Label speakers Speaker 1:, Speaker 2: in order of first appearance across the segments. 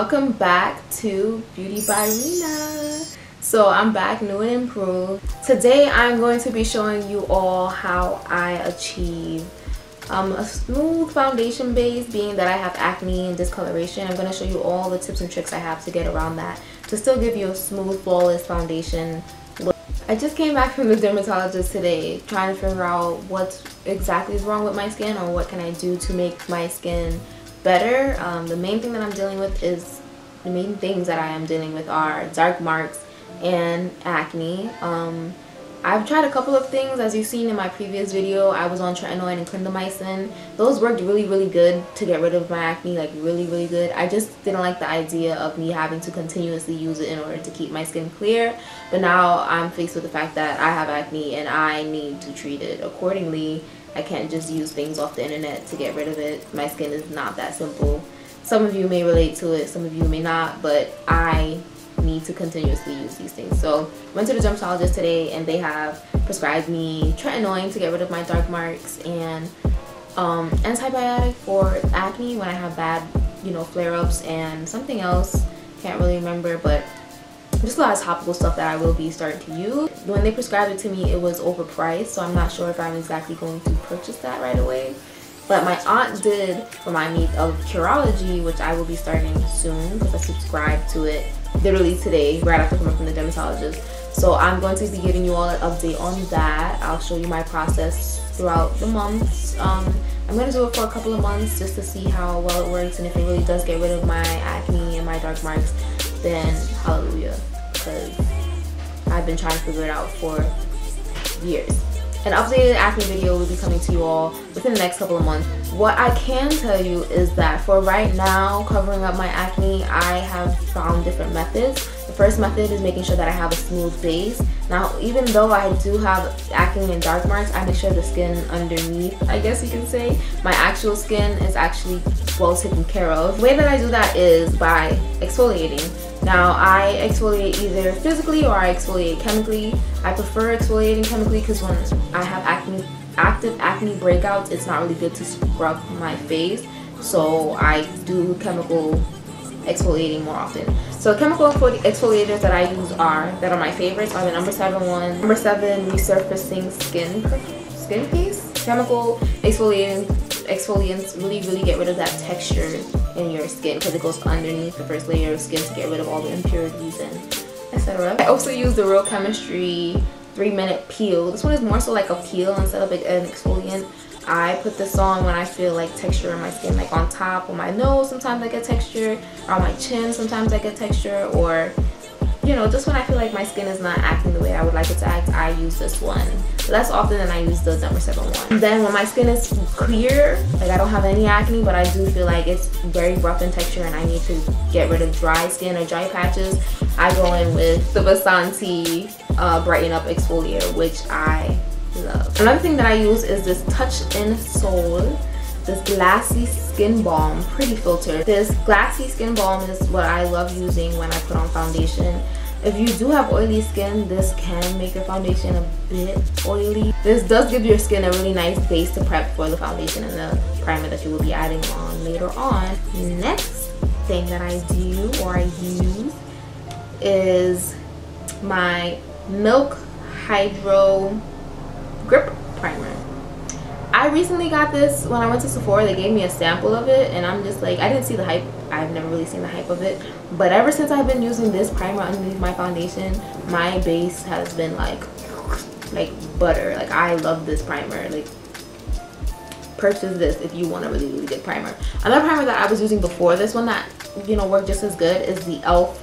Speaker 1: Welcome back to Beauty by Rena. So I'm back new and improved. Today I'm going to be showing you all how I achieve a smooth foundation base, being that I have acne and discoloration. I'm going to show you all the tips and tricks I have to get around that to still give you a smooth, flawless foundation. I just came back from the dermatologist today trying to figure out what exactly is wrong with my skin or what can I do to make my skin better. The main thing that I'm dealing with is, the main things that I am dealing with are dark marks and acne. I've tried a couple of things. As you've seen in my previous video, I was on tretinoin and clindamycin. Those worked really good to get rid of my acne, like really good. I just didn't like the idea of me having to continuously use it in order to keep my skin clear. But now I'm faced with the fact that I have acne and I need to treat it accordingly. I can't just use things off the internet to get rid of it. My skin is not that simple. Some of you may relate to it, some of you may not, but I need to continuously use these things. So went to the dermatologist today and they have prescribed me tretinoin to get rid of my dark marks and antibiotic for acne when I have bad, flare-ups, and something else, can't really remember, but just a lot of topical stuff that I will be starting to use. When they prescribed it to me, it was overpriced, so I'm not sure if I'm exactly going to purchase that right away. But my aunt did remind me of Curology, which I will be starting soon because I subscribed to it literally today, right after coming from the dermatologist. So I'm going to be giving you all an update on that. I'll show you my process throughout the months. I'm going to do it for a couple of months just to see how well it works, and if it really does get rid of my acne and my dark marks, then hallelujah, because I've been trying to figure it out for years. An updated acne video will be coming to you all within the next couple of months. What I can tell you is that for right now, covering up my acne, I have found different methods. The first method is making sure that I have a smooth base. Now, even though I do have acne and dark marks, I make sure the skin underneath, I guess you can say, my actual skin is actually well taken care of. The way that I do that is by exfoliating. Now, I exfoliate either physically or I exfoliate chemically. I prefer exfoliating chemically because when I have active acne breakouts, it's not really good to scrub my face. So I do chemical exfoliating more often. So chemical exfoliators that I use that are my favorites are the number 7 one, number 7 resurfacing skin paste. Chemical exfoliants really get rid of that texture in your skin because it goes underneath the first layer of skin to get rid of all the impurities and etc. I also use the Real Chemistry 3-minute peel. This one is more so like a peel instead of like an exfoliant. I put this on when I feel like texture in my skin, like on top of my nose sometimes I get texture, or on my chin sometimes I get texture, or just when I feel like my skin is not acting the way I would like it to act, I use this one. Less often than I use the number 7 one. Then when my skin is clear, like I don't have any acne, but I do feel like it's very rough in texture and I need to get rid of dry skin or dry patches, I go in with the Fenty Brighten Up Exfoliator, which I love. Another thing that I use is this Touch in Soul, this glassy skin balm, pretty filter. This glassy skin balm is what I love using when I put on foundation. If you do have oily skin, this can make your foundation a bit oily. This does give your skin a really nice base to prep for the foundation and the primer that you will be adding on later on. Next thing that I do or I use is my Milk Hydro Grip Primer. I recently got this when I went to Sephora. They gave me a sample of it and I'm just like, I didn't see the hype. I've never really seen the hype of it, but ever since I've been using this primer underneath my foundation, my base has been like butter. Like, I love this primer. Like, purchase this if you want a really good primer. Another primer that I was using before this one that worked just as good is the e.l.f.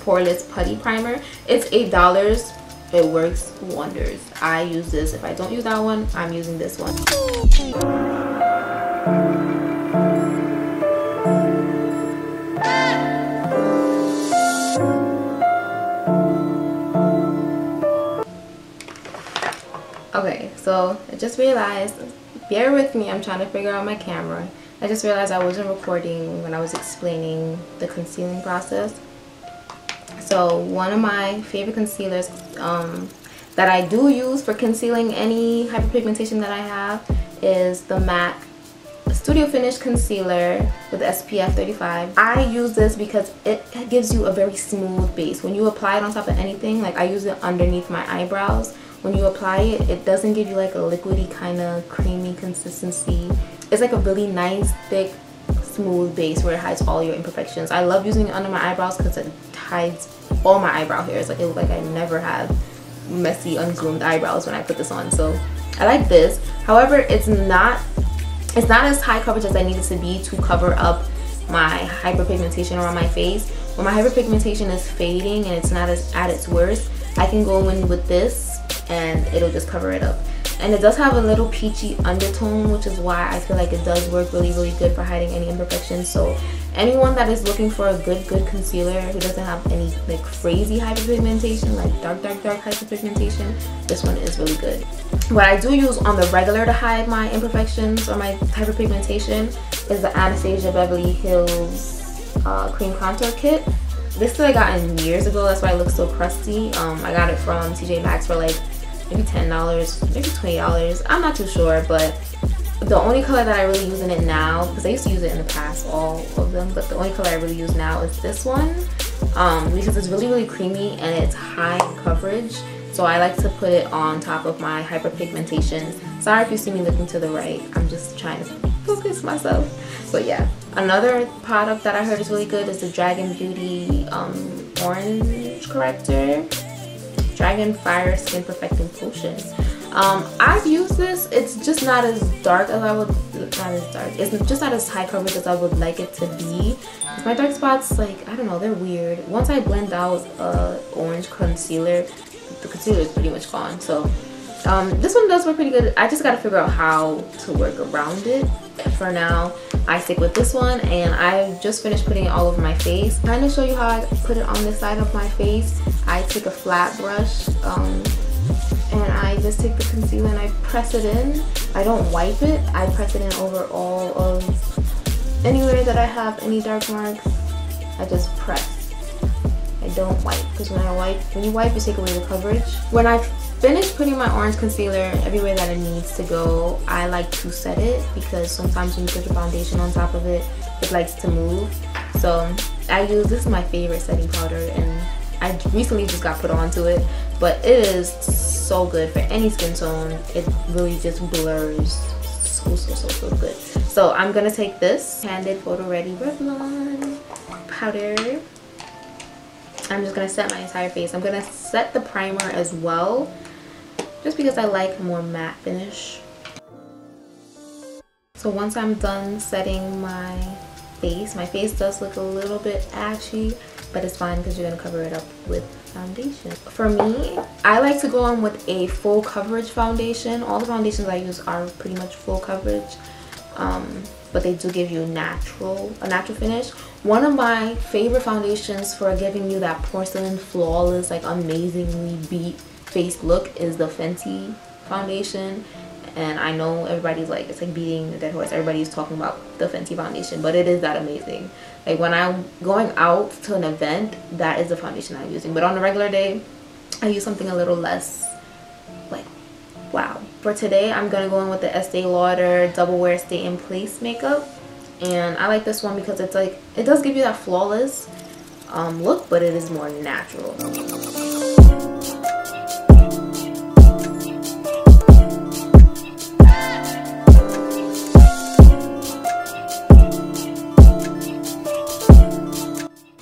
Speaker 1: Poreless Putty Primer. It's $8. It works wonders. I use this. If I don't use that one, I'm using this one. Okay, so I just realized, bear with me, I'm trying to figure out my camera. I just realized I wasn't recording when I was explaining the concealing process. So one of my favorite concealers that I do use for concealing any hyperpigmentation that I have is the MAC Studio Finish Concealer with SPF 35. I use this because it gives you a very smooth base. When you apply it on top of anything, like I use it underneath my eyebrows, when you apply it, it doesn't give you like a liquidy kind of creamy consistency. It's like a really nice, thick, smooth base where it hides all your imperfections. I love using it under my eyebrows because it hides all my eyebrow hairs. Like it looks like I never have messy, ungroomed eyebrows when I put this on. So I like this. However, it's not as high coverage as I need it to be to cover up my hyperpigmentation around my face. When my hyperpigmentation is fading and it's not as at its worst, I can go in with this and it'll just cover it up. And it does have a little peachy undertone, which is why I feel like it does work really good for hiding any imperfections. So anyone that is looking for a good concealer who doesn't have any like crazy hyperpigmentation, like dark hyperpigmentation, this one is really good. What I do use on the regular to hide my imperfections or my hyperpigmentation is the Anastasia Beverly Hills Cream Contour Kit. This I got in years ago, that's why it looks so crusty. I got it from TJ Maxx for like maybe $10, maybe $20. I'm not too sure, but the only color that I really use in it now, because I used to use it in the past, all of them, but the only color I really use now is this one, because it's really creamy and it's high in coverage. So I like to put it on top of my hyperpigmentation. Sorry if you see me looking to the right, I'm just trying to focus myself. But yeah, another product that I heard is really good is the Dragon Beauty Orange Corrector. Dragon Fire Skin Perfecting Potion. I've used this. It's just not as dark as I would, it's just not as high coverage as I would like it to be. My dark spots, like, I don't know, they're weird. Once I blend out orange concealer, the concealer is pretty much gone. So this one does work pretty good. I just gotta figure out how to work around it. For now, I stick with this one, and I just finished putting it all over my face. I'm trying to show you how I put it on the side of my face. I take a flat brush and I just take the concealer and I press it in. I don't wipe it. I press it in over all of anywhere that I have any dark marks. I just press. I don't wipe, because when you wipe, you take away the coverage. When I finish putting my orange concealer everywhere that it needs to go, I like to set it, because sometimes when you put your foundation on top of it, it likes to move. So this is my favorite setting powder, and I recently just got put onto it, but it is so good for any skin tone. It really just blurs so good. So I'm gonna take this Candid Photo Ready Revlon powder. I'm just gonna set my entire face. I'm gonna set the primer as well, just because I like more matte finish. So once I'm done setting my face does look a little bit ashy, but it's fine because you're gonna cover it up with foundation. For me, I like to go on with a full coverage foundation. All the foundations I use are pretty much full coverage, but they do give you a natural finish. One of my favorite foundations for giving you that porcelain, flawless, like amazingly beat face look is the Fenty foundation. And I know everybody's like, it's like beating a dead horse. Everybody's talking about the Fenty foundation, but it is that amazing. Like when I'm going out to an event, that is the foundation I'm using. But on a regular day, I use something a little less like wow. For today, I'm gonna go in with the Estee Lauder Double Wear Stay in Place makeup. And I like this one because it's like, it does give you that flawless look, but it is more natural.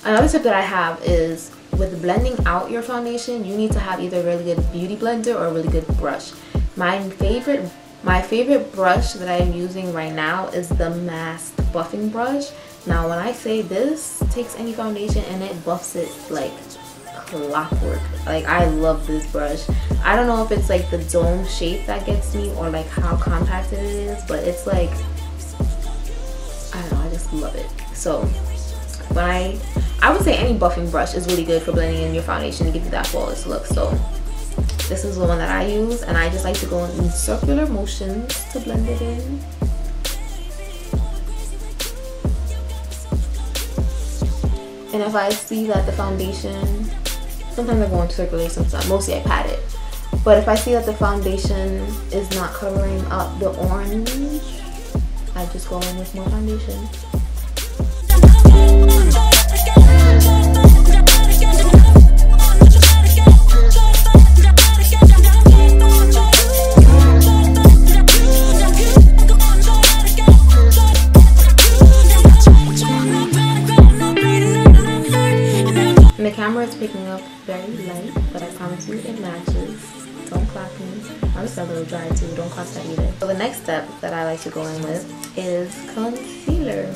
Speaker 1: Another tip that I have is with blending out your foundation, you need to have either a really good beauty blender or a really good brush. My favorite brush that I'm using right now is the Masked Buffing Brush. Now when I say this takes any foundation and it buffs it like clockwork. Like I love this brush. I don't know if it's like the dome shape that gets me or like how compacted it is, but it's like, I don't know, I just love it. So when I would say any buffing brush is really good for blending in your foundation to give you that flawless look. So this is the one that I use, and I just like to go in circular motions to blend it in. And if I see that the foundation, sometimes I go in circular, sometimes mostly I pat it. But if I see that the foundation is not covering up the orange, I just go in with more foundation. And the camera is picking up very light, but I promise you it matches. Don't clock me. I'm just a little dry too, don't clock that either. So the next step that I like to go in with is concealer.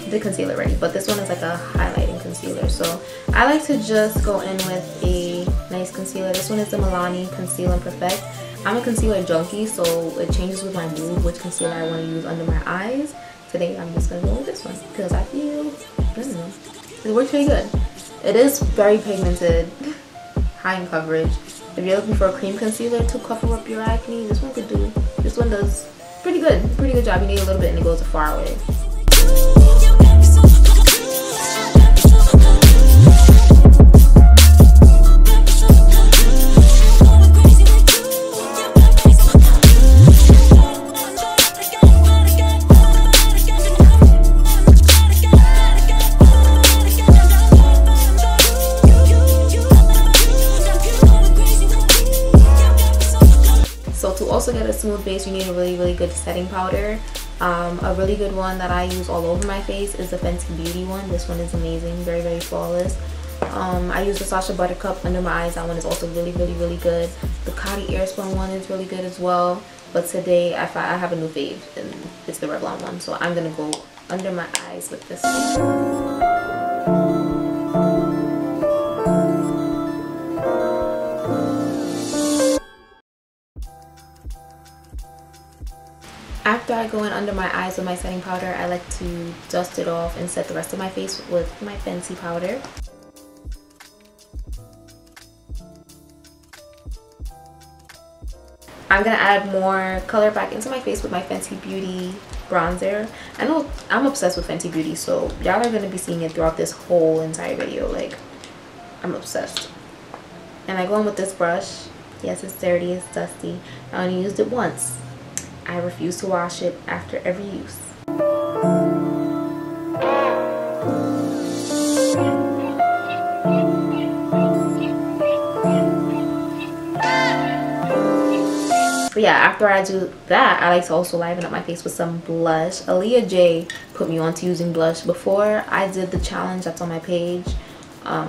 Speaker 1: I did concealer already, but this one is like a highlighting concealer. So I like to just go in with a nice concealer. This one is the Milani Conceal and Perfect. I'm a concealer junkie, so it changes with my mood which concealer I want to use under my eyes. Today I'm just going to go with this one because I feel, I don't know, it works really good. It is very pigmented, high in coverage. If you're looking for a cream concealer to cover up your acne, this one could do. This one does pretty good job. You need a little bit and it goes a far way. Also get a smooth base, you need a really good setting powder. A really good one that I use all over my face is the Fenty Beauty one. This one is amazing, very flawless. I use the Sacha Buttercup under my eyes. That one is also really good. The Coty Airspun one is really good as well. But today I have a new fave and it's the Revlon one, so I'm gonna go under my eyes with this one. After I go in under my eyes with my setting powder, I like to dust it off and set the rest of my face with my Fenty powder. I'm gonna add more color back into my face with my Fenty Beauty bronzer. I know I'm obsessed with Fenty Beauty, so y'all are gonna be seeing it throughout this whole entire video. Like, I'm obsessed. And I go in with this brush. Yes, it's dirty, it's dusty. I only used it once. I refuse to wash it after every use. But yeah, after I do that, I like to also liven up my face with some blush. Aaliyah J put me on to using blush. Before I did the challenge that's on my page, I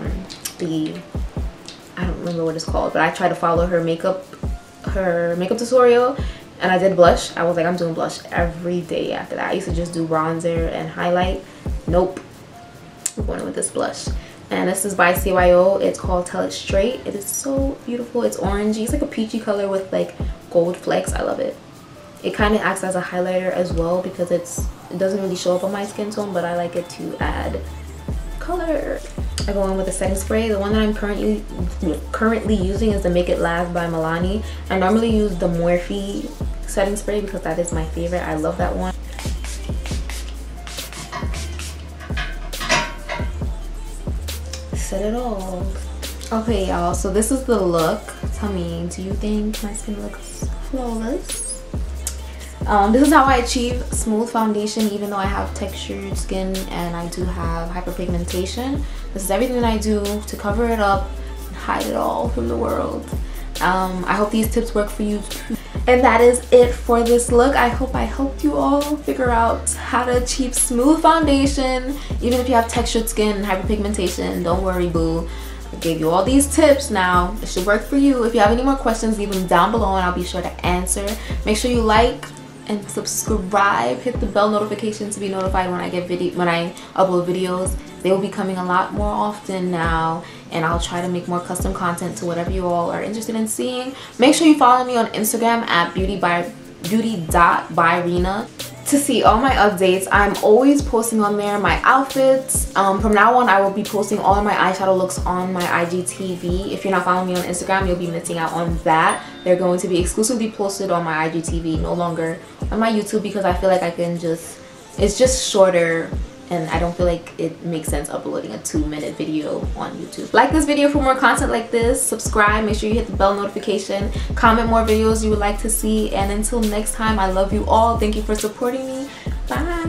Speaker 1: don't remember what it's called, but I tried to follow her makeup tutorial. And I did blush. I was like, I'm doing blush every day after that. I used to just do bronzer and highlight. Nope. I'm going in with this blush. And this is by CYO. It's called Tell It Straight. It is so beautiful. It's orangey. It's like a peachy color with like gold flecks. I love it. It kind of acts as a highlighter as well because it doesn't really show up on my skin tone, but I like it to add color. I go in with a setting spray. The one that I'm currently using is the Make It Last by Milani. I normally use the Morphe setting spray because that is my favorite. I love that one. Set it off. Okay, y'all, so this is the look. Tell me, do you think my skin looks flawless? This is how I achieve smooth foundation even though I have textured skin and I do have hyperpigmentation. This is everything that I do to cover it up and hide it all from the world. I hope these tips work for you too. And that is it for this look. I hope I helped you all figure out how to achieve smooth foundation even if you have textured skin and hyperpigmentation. Don't worry, boo. I gave you all these tips now. It should work for you. If you have any more questions, leave them down below and I'll be sure to answer. Make sure you like and subscribe. Hit the bell notification to be notified when I upload videos. They will be coming a lot more often now, and I'll try to make more custom content to whatever you all are interested in seeing. Make sure you follow me on Instagram at beauty.byrena to see all my updates. I'm always posting on there my outfits. From now on, I will be posting all of my eyeshadow looks on my IGTV. If you're not following me on Instagram, you'll be missing out on that. They're going to be exclusively posted on my IGTV, no longer on my YouTube, because I feel like it's just shorter and I don't feel like it makes sense uploading a 2-minute video on YouTube. Like this video for more content like this, subscribe, make sure you hit the bell notification, comment more videos you would like to see, and until next time, I love you all. Thank you for supporting me. Bye.